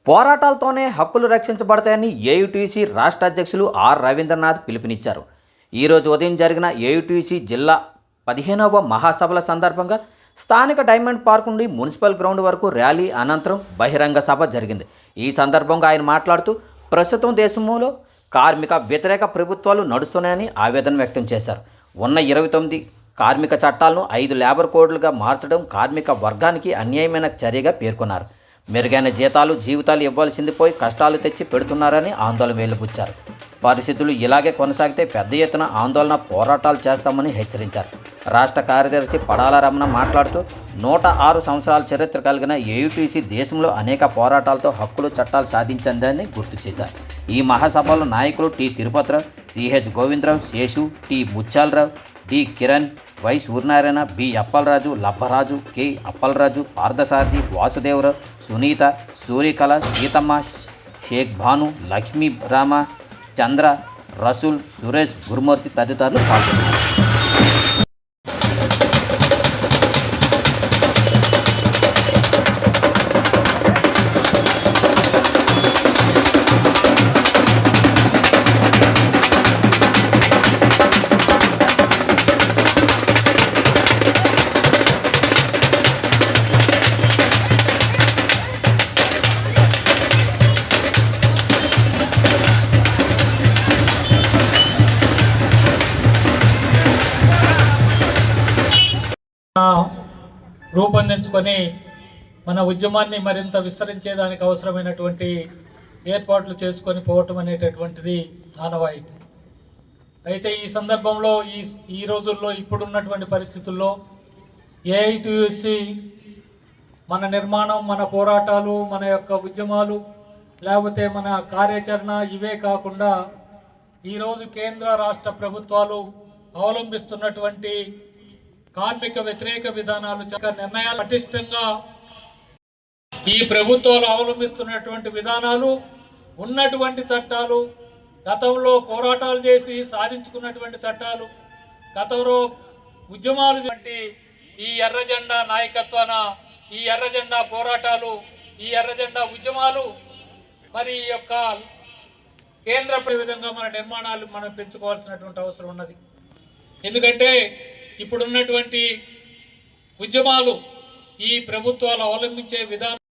పోరాటాలతోనే హక్కులు రక్షించబడతాయని ఏయుటీసీ రాష్ట్ర అధ్యక్షులు ఆర్ రవీంద్రనాథ్ పిలుపునిచ్చారు. ఈరోజు ఉదయం జరిగిన ఏయుటీసీ జిల్లా 15వ మహాసభల సందర్భంగా స్థానిక డైమండ్ పార్క్ నుండి మున్సిపల్ గ్రౌండ్ వరకు ర్యాలీ అనంతరం బహిరంగ సభ జరిగింది. ఈ సందర్భంగా ఆయన మాట్లాడుతూ ప్రస్తుతం దేశంలో కార్మిక వ్యతిరేక ప్రభుత్వాలు నడుస్తున్నాయని ఆవేదన వ్యక్తం చేశారు. ఉన్న 29 కార్మిక చట్టాలను 5 లేబర్ కోడ్లుగా మార్చడం కార్మిక వర్గానికి అన్యాయమైన చర్యగా పేర్కొన్నారు. మెరుగైన జీతాలు ఇవ్వాల్సింది పోయి కష్టాలు తెచ్చి పెడుతున్నారని ఆందోళన వెలుబుచ్చారు. పరిస్థితులు ఇలాగే కొనసాగితే పెద్ద ఎత్తున ఆందోళన పోరాటాలు చేస్తామని హెచ్చరించారు. రాష్ట్ర కార్యదర్శి పడాల రమణ మాట్లాడుతూ 106 సంవత్సరాల చరిత్ర కలిగిన ఏయుటీసీ దేశంలో అనేక పోరాటాలతో హక్కులు చట్టాలు సాధించిందని గుర్తు చేశారు. ఈ మహాసభలో నాయకులు T Tirupatirao, CH Govindarao, Seshu, T Mutyalarao, D Kiran, Y Suryanarayana, B Appalaraju, Labbaraju, K Appalaraju, Parthasarathi, Vasudevarao, Sunitha, Suryakala, Seethamma, Shaik Bhanu, Lakshmi Rama, Chandra, Rasool, Suresh, Gurumurthy తదితరులు పాల్గొన్నారు. రూపొందించుకొని మన ఉద్యమాన్ని మరింత విస్తరించేదానికి అవసరమైనటువంటి ఏర్పాట్లు చేసుకొని పోవటం అనేటటువంటిది ఆనవాయితీ. అయితే ఈ సందర్భంలో ఈ రోజుల్లో ఇప్పుడున్నటువంటి పరిస్థితుల్లో ఏఐటీయూసీ మన నిర్మాణం, మన పోరాటాలు, మన యొక్క ఉద్యమాలు, లేకపోతే మన కార్యాచరణ ఇవే కాకుండా ఈరోజు కేంద్ర రాష్ట్ర ప్రభుత్వాలు అవలంబిస్తున్నటువంటి కార్మిక వ్యతిరేక విధానాలు, నిర్ణయాలు పటిష్టంగా ఈ ప్రభుత్వాలు అవలంబిస్తున్నటువంటి విధానాలు, ఉన్నటువంటి చట్టాలు, గతంలో పోరాటాలు చేసి సాధించుకున్నటువంటి చట్టాలు, గతంలో ఉద్యమాలు, ఈ ఎర్ర జెండా నాయకత్వాన ఈ ఎర్ర జెండా పోరాటాలు, ఈ ఎర్ర జెండా ఉద్యమాలు, మరి ఈ యొక్క కేంద్ర విధంగా మన నిర్మాణాలు మనం పెంచుకోవాల్సినటువంటి అవసరం ఉన్నది. ఎందుకంటే ఇప్పుడున్నటువంటి ఉద్యమాలు ఈ ప్రభుత్వాలు అవలంబించే విధానం